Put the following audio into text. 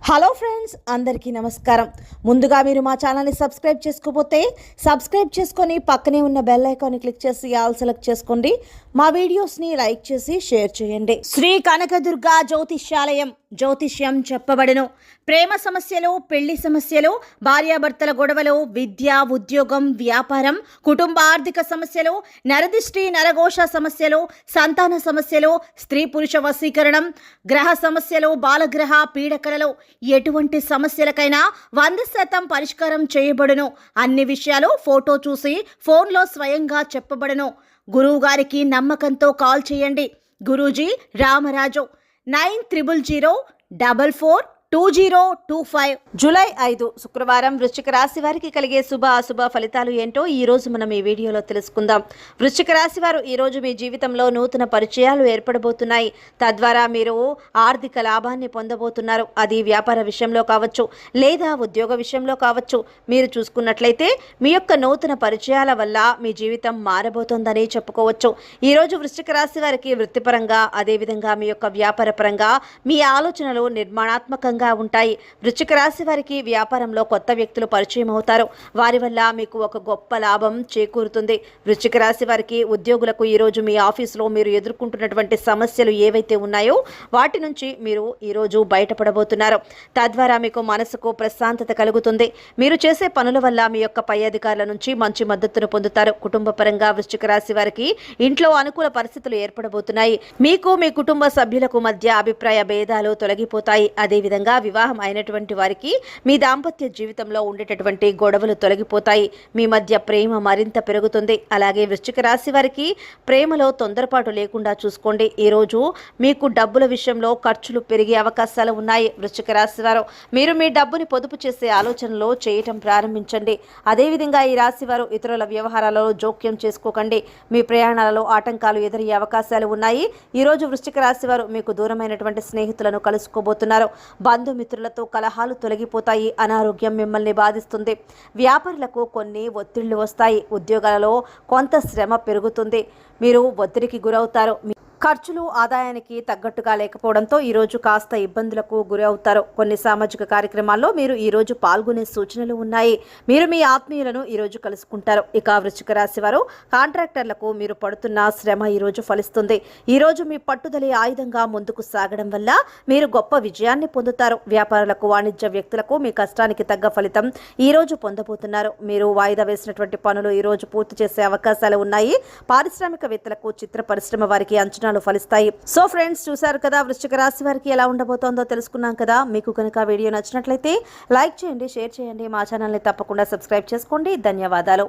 Hello friends, అందరికీ నమస్కారం. ముందుగా మీరు మా ఛానల్ని సబ్స్క్రైబ్ చేసుకోకపోతే సబ్స్క్రైబ్ చేసుకొని పక్కనే ఉన్న బెల్ ఐకాన్ని క్లిక్ చేసి ఆల్ సెలెక్ట్ చేసుకోండి. మా వీడియోస్ని లైక్ చేసి షేర్ చేయండి. శ్రీ కనకదుర్గ జ్యోతిష్యాలయం. జ్యోతిష్యం చెప్పబడును. ప్రేమ సమస్యలు, పెళ్లి సమస్యలు, భార్యాభర్తల గొడవలు, విద్య, ఉద్యోగం, వ్యాపారం, కుటుంబ ఆర్థిక సమస్యలు, నరదిష్టి, నరఘోష సమస్యలు, సంతాన సమస్యలు, స్త్రీ పురుష వశీకరణం, గ్రహ సమస్యలు, బాలగ్రహ పీడకలలు, ఎటువంటి సమస్యలకైనా 100% పరిష్కారం చేయబడును. అన్ని విషయాలు ఫోటో చూసి ఫోన్లో స్వయంగా చెప్పబడును. గురువు గారికి నమ్మకంతో కాల్ చేయండి. గురూజీ రామరాజు 9000442025. జూలై 5 శుక్రవారం వృశ్చిక రాశి వారికి కలిగే శుభ అశుభ ఫలితాలు ఏంటో ఈ రోజు మనం ఈ వీడియోలో తెలుసుకుందాం. వృశ్చిక రాశి వారు ఈ రోజు మీ జీవితంలో నూతన పరిచయాలు ఏర్పడబోతున్నాయి. తద్వారా మీరు ఆర్థిక లాభాన్ని పొందబోతున్నారు. అది వ్యాపార విషయంలో కావచ్చు, లేదా ఉద్యోగ విషయంలో కావచ్చు. మీరు చూసుకున్నట్లయితే మీ యొక్క నూతన పరిచయాల వల్ల మీ జీవితం మారబోతోందని చెప్పుకోవచ్చు. ఈ రోజు వృశ్చిక రాశి వారికి వృత్తిపరంగా, అదేవిధంగా మీ యొక్క వ్యాపార పరంగా మీ ఆలోచనలు నిర్మాణాత్మకంగా ఉంటాయి. వృశ్చిక రాశి వారికి వ్యాపారంలో కొత్త వ్యక్తులు పరిచయం అవుతారు. వారి వల్ల మీకు ఒక గొప్ప లాభం చేకూరుతుంది. వృశ్చిక రాశి వారికి ఉద్యోగులకు ఈరోజు మీ ఆఫీసులో మీరు ఎదుర్కొంటున్నటువంటి సమస్యలు ఏవైతే ఉన్నాయో వాటి నుంచి మీరు ఈరోజు బయటపడబోతున్నారు. తద్వారా మీకు మనసుకు ప్రశాంతత కలుగుతుంది. మీరు చేసే పనుల వల్ల మీ యొక్క పై అధికారుల నుంచి మంచి మద్దతును పొందుతారు. కుటుంబ పరంగా వృశ్చిక రాశి వారికి ఇంట్లో అనుకూల పరిస్థితులు ఏర్పడబోతున్నాయి. మీకు మీ కుటుంబ సభ్యులకు మధ్య అభిప్రాయ భేదాలు తొలగిపోతాయి. అదేవిధంగా వివాహం అయినటువంటి వారికి మీ దాంపత్య జీవితంలో ఉండేటటువంటి గొడవలు తొలగిపోతాయి. మీ మధ్య ప్రేమ మరింత పెరుగుతుంది. అలాగే వృశ్చిక రాశి వారికి ప్రేమలో తొందరపాటు లేకుండా చూసుకోండి. ఈరోజు మీకు డబ్బుల విషయంలో ఖర్చులు పెరిగే అవకాశాలు ఉన్నాయి. వృశ్చిక రాశి వారు మీరు మీ డబ్బుని పొదుపు చేసే ఆలోచనలో చేయటం ప్రారంభించండి. అదేవిధంగా ఈ రాశి వారు ఇతరుల వ్యవహారాలలో జోక్యం చేసుకోకండి. మీ ప్రయాణాలలో ఆటంకాలు ఎదురయ్యే అవకాశాలు ఉన్నాయి. ఈరోజు వృశ్చిక రాశి వారు మీకు దూరమైనటువంటి స్నేహితులను కలుసుకోబోతున్నారు. బంధుమిత్రులతో కలహాలు తొలగిపోతాయి. అనారోగ్యం మిమ్మల్ని బాధిస్తుంది. వ్యాపారులకు కొన్ని ఒత్తిళ్లు వస్తాయి. ఉద్యోగాలలో కొంత శ్రమ పెరుగుతుంది. మీరు ఒత్తిడికి గురవుతారు. ఖర్చులు ఆదాయానికి తగ్గట్టుగా లేకపోవడంతో ఈరోజు కాస్త ఇబ్బందులకు గురవుతారు. కొన్ని సామాజిక కార్యక్రమాల్లో మీరు ఈరోజు పాల్గొనే సూచనలు ఉన్నాయి. మీరు మీ ఆత్మీయులను ఈరోజు కలుసుకుంటారు. ఇక వృశ్చిక రాశి వారు కాంట్రాక్టర్లకు మీరు పడుతున్న శ్రమ ఈరోజు ఫలిస్తుంది. ఈరోజు మీ పట్టుదల ఆయుధంగా ముందుకు సాగడం వల్ల మీరు గొప్ప విజయాన్ని పొందుతారు. వ్యాపారులకు, వాణిజ్య వ్యక్తులకు మీ కష్టానికి తగ్గ ఫలితం ఈరోజు పొందబోతున్నారు. మీరు వాయిదా వేసినటువంటి పనులు ఈరోజు పూర్తి చేసే అవకాశాలు ఉన్నాయి. పారిశ్రామికవేత్తలకు, చిత్ర పరిశ్రమ వారికి అంచనాలు ఫలిస్తాయి. సో ఫ్రెండ్స్, చూసారు కదా వృశ్చిక రాశి వారికి ఎలా ఉండబోతోందో తెలుసుకున్నాం కదా. మీకు కనుక వీడియో నచ్చినట్లయితే లైక్ చేయండి, షేర్ చేయండి. మా ఛానల్ని తప్పకుండా సబ్స్క్రైబ్ చేసుకోండి. ధన్యవాదాలు.